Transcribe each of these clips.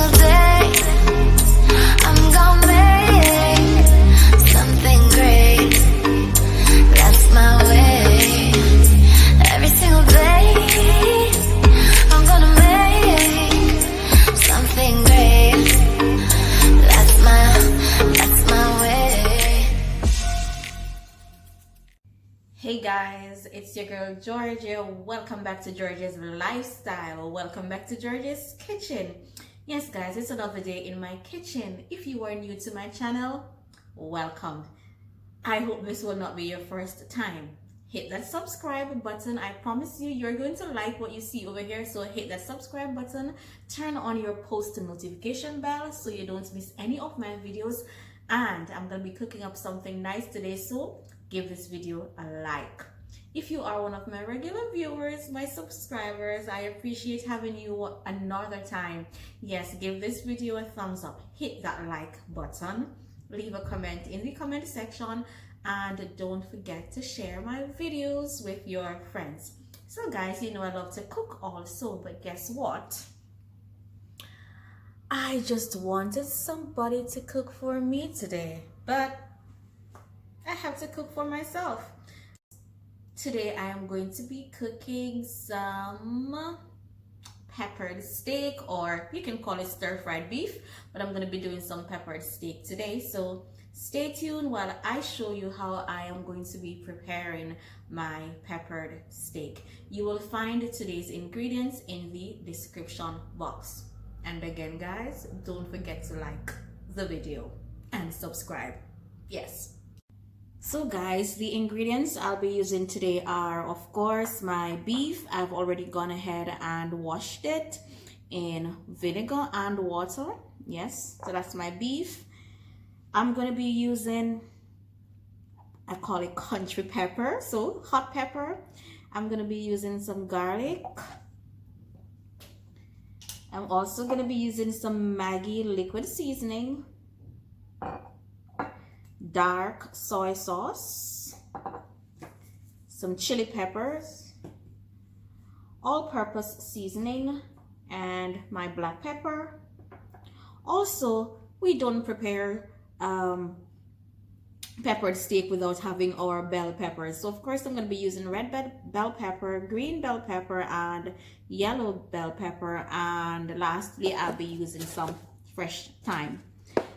single day I'm gonna make something great. That's my way. Every single day I'm gonna make something great. That's my way. Hey guys, it's your girl Georgia. Welcome back to Georgia's Lifestyle. Welcome back to Georgia's Kitchen. Yes guys, it's another day in my kitchen. If you are new to my channel, welcome. I hope this will not be your first time. Hit that subscribe button. I promise you're going to like what you see over here. So hit that subscribe button, turn on your post notification bell so you don't miss any of my videos. And I'm going to be cooking up something nice today, so give this video a like. If you are one of my regular viewers, my subscribers, I appreciate having you another time. Yes, give this video a thumbs up, hit that like button, leave a comment in the comment section, and don't forget to share my videos with your friends. So guys, you know I love to cook also, but guess what? I just wanted somebody to cook for me today, but I have to cook for myself. Today I am going to be cooking some peppered steak, or you can call it stir-fried beef, but I'm going to be doing some peppered steak today. So stay tuned while I show you how I am going to be preparing my peppered steak. You will find today's ingredients in the description box. And again guys, don't forget to like the video and subscribe. Yes. So guys, the ingredients I'll be using today are, of course, my beef. I've already gone ahead and washed it in vinegar and water. Yes, so that's my beef. I'm going to be using, I call it country pepper, so hot pepper. I'm going to be using some garlic. I'm also going to be using some Maggi liquid seasoning, dark soy sauce, some chili peppers, all-purpose seasoning, and my black pepper. Also, we don't prepare peppered steak without having our bell peppers. So of course I'm going to be using red bell pepper, green bell pepper, and yellow bell pepper, and lastly I'll be using some fresh thyme.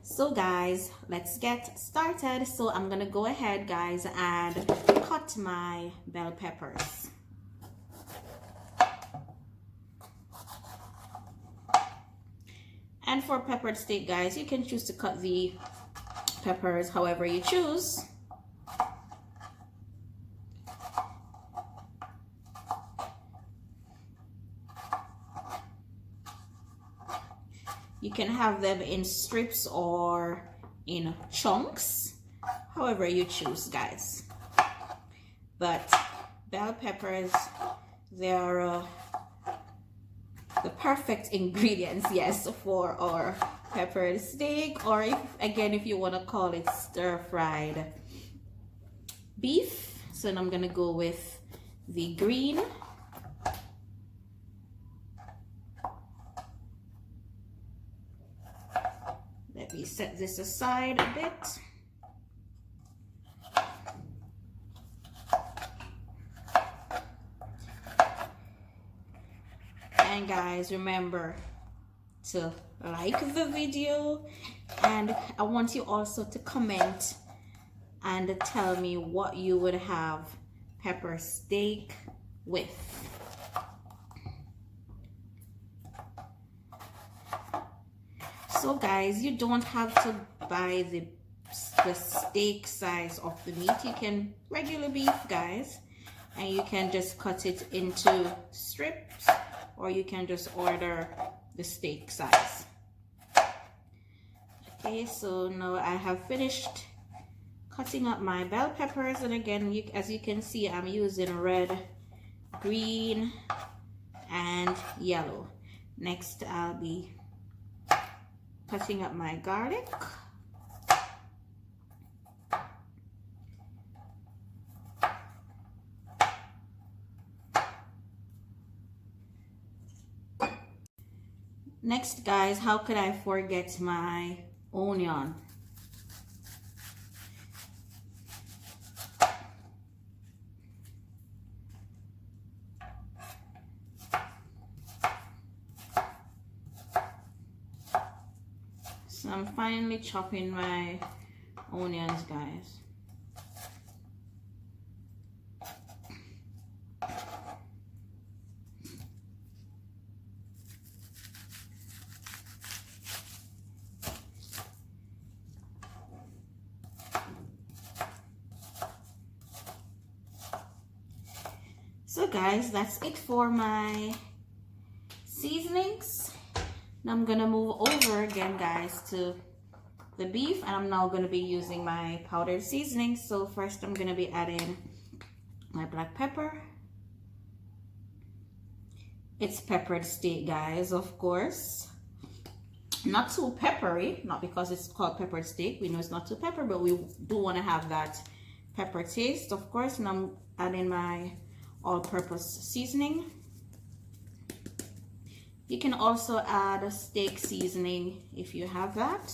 So guys, let's get started. So I'm gonna go ahead guys and cut my bell peppers. And for peppered steak guys, you can choose to cut the peppers however you choose. You can have them in strips or in chunks, however you choose guys. But bell peppers, they are the perfect ingredients, yes, for our peppered steak, or if you want to call it stir-fried beef. So now I'm gonna go with the green. Let me set this aside a bit. And guys, remember to like the video, and I want you also to comment and tell me what you would have pepper steak with. So guys, you don't have to buy the steak size of the meat. You can regular beef guys, and you can just cut it into strips, or you can just order the steak size. Okay, so now I have finished cutting up my bell peppers, and again, as you can see, I'm using red, green, and yellow. Next, I'll be cutting up my garlic. Next, guys, how could I forget my onion? So I'm finally chopping my onions, guys. So guys, that's it for my seasonings. Now I'm gonna move over again, guys, to the beef, and I'm now gonna be using my powdered seasoning. So first I'm gonna be adding my black pepper. It's peppered steak, guys, of course. Not too peppery, not because it's called peppered steak. We know it's not too pepper, but we do want to have that pepper taste, of course. And I'm adding my all-purpose seasoning. You can also add a steak seasoning if you have that.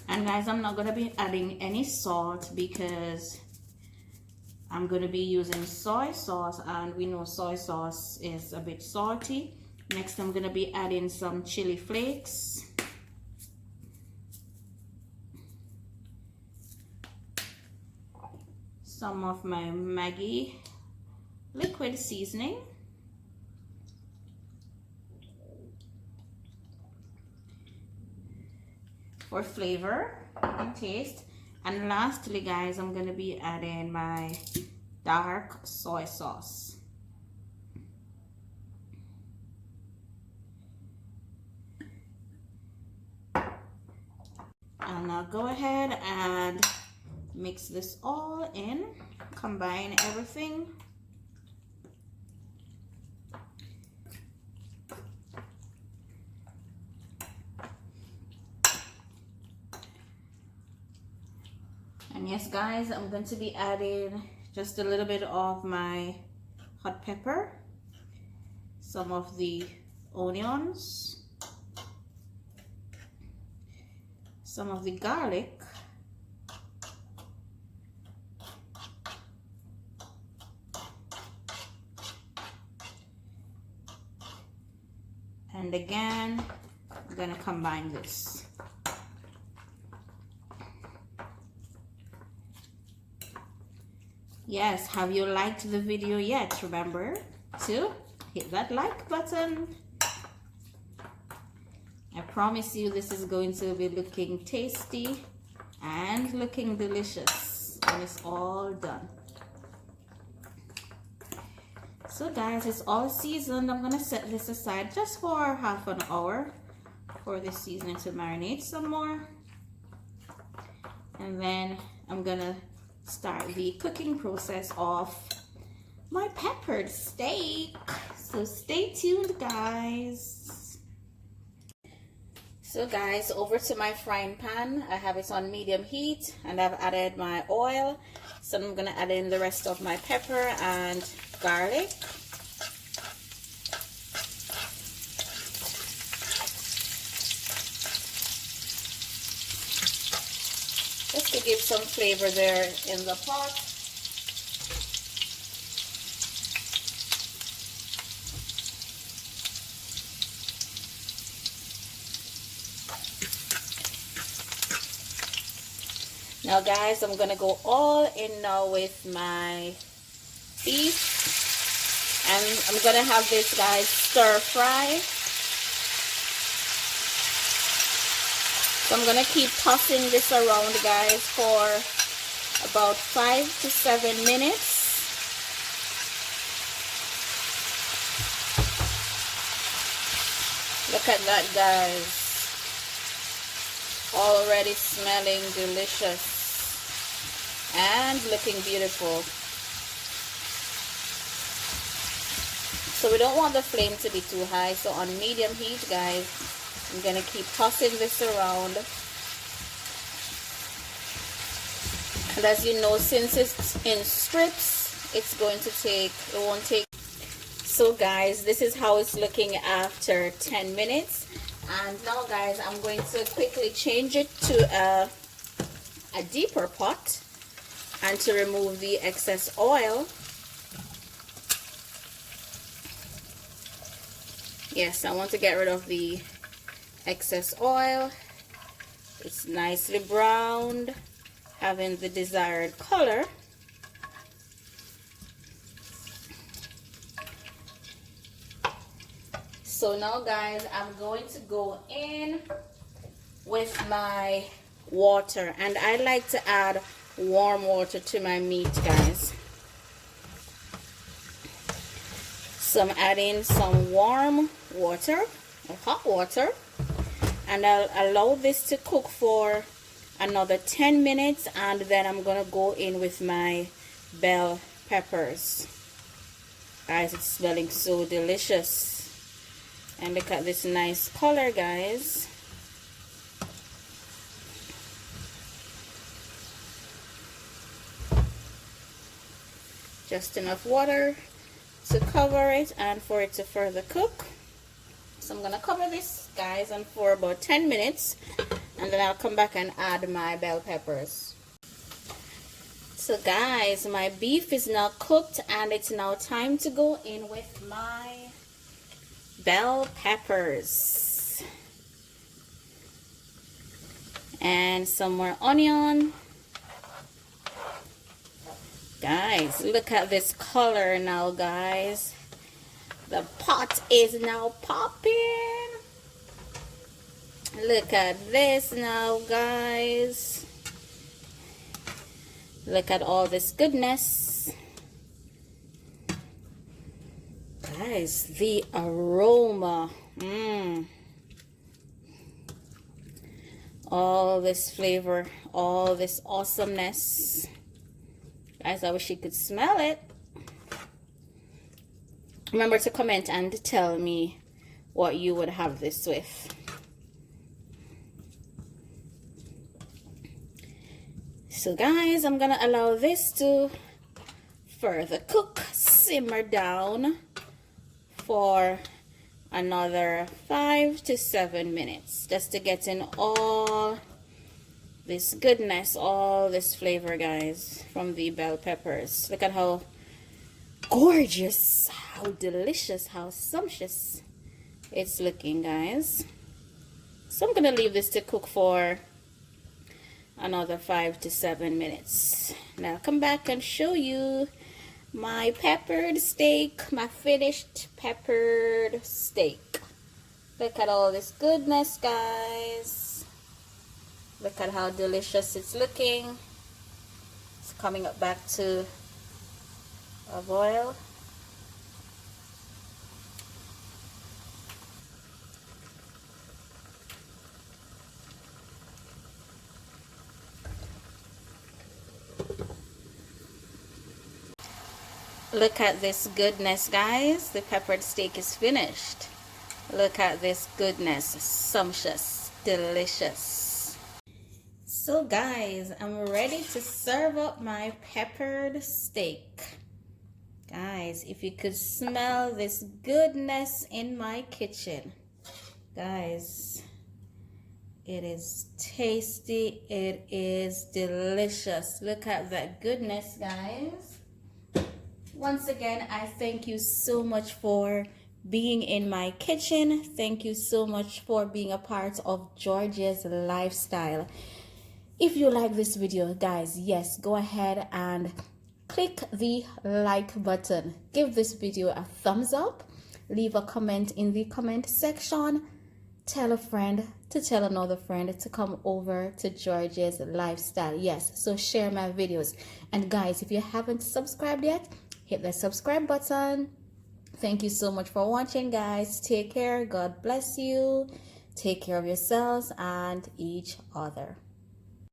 And guys, I'm not going to be adding any salt because I'm going to be using soy sauce, and we know soy sauce is a bit salty. Next, I'm going to be adding some chili flakes. Some of my Maggi liquid seasoning. For flavor and taste. And lastly, guys, I'm going to be adding my dark soy sauce. I'll now go ahead and mix this all in, combine everything. And yes, guys, I'm going to be adding just a little bit of my hot pepper, some of the onions, some of the garlic, and again, I'm going to combine this. Yes, have you liked the video yet? Remember to hit that like button. I promise you this is going to be looking tasty and looking delicious when it's all done. So guys, it's all seasoned. I'm gonna set this aside just for half an hour for the seasoning to marinate some more. And then I'm gonna start the cooking process of my peppered steak. So stay tuned, guys. So guys, over to my frying pan. I have it on medium heat and I've added my oil. So I'm gonna add in the rest of my pepper and garlic. Just to give some flavor there in the pot. Now guys, I'm gonna go all in now with my beef, and I'm gonna have this, guys, stir fry. So I'm gonna keep tossing this around, guys, for about 5 to 7 minutes. Look at that, guys. Already smelling delicious and looking beautiful. So we don't want the flame to be too high, so on medium heat, guys, I'm gonna keep tossing this around. And as you know, since it's in strips, it's going to take, it won't take. So guys, this is how it's looking after 10 minutes. And now guys, I'm going to quickly change it to a deeper pot and to remove the excess oil. Yes, I want to get rid of the excess oil. It's nicely browned, having the desired color. So now guys, I'm going to go in with my water, and I like to add warm water to my meat, guys. So I'm adding some warm water or hot water, and I'll allow this to cook for another 10 minutes, and then I'm gonna go in with my bell peppers. Guys, it's smelling so delicious. And look at this nice color, guys. Just enough water to cover it and for it to further cook. So I'm gonna cover this, guys, and for about 10 minutes, and then I'll come back and add my bell peppers. So guys, my beef is now cooked, and it's now time to go in with my bell peppers and some more onion. Guys, look at this color now, guys. The pot is now popping. Look at this now, guys. Look at all this goodness. Guys, the aroma. All this flavor, all this awesomeness. Guys, I wish you could smell it. Remember to comment and tell me what you would have this with. So guys, I'm gonna allow this to further cook, simmer down for another 5 to 7 minutes, just to get in all this goodness, all this flavor, guys, from the bell peppers. Look at how gorgeous, how delicious, how sumptuous it's looking, guys. So I'm gonna leave this to cook for another 5 to 7 minutes. Now I'll come back and show you my peppered steak, my finished peppered steak. Look at all this goodness, guys. Look at how delicious it's looking. It's coming up back to a boil. Look at this goodness, guys. The peppered steak is finished. Look at this goodness. Sumptuous, delicious. So guys, I'm ready to serve up my peppered steak. Guys, if you could smell this goodness in my kitchen. Guys, it is tasty. It is delicious. Look at that goodness, guys. Once again, I thank you so much for being in my kitchen. Thank you so much for being a part of Georgia's lifestyle. If you like this video, guys, yes, go ahead and click the like button. Give this video a thumbs up. Leave a comment in the comment section. Tell a friend to tell another friend to come over to Georgia's lifestyle. Yes, so share my videos. And guys, if you haven't subscribed yet, hit the subscribe button. Thank you so much for watching, guys. Take care. God bless you. Take care of yourselves and each other.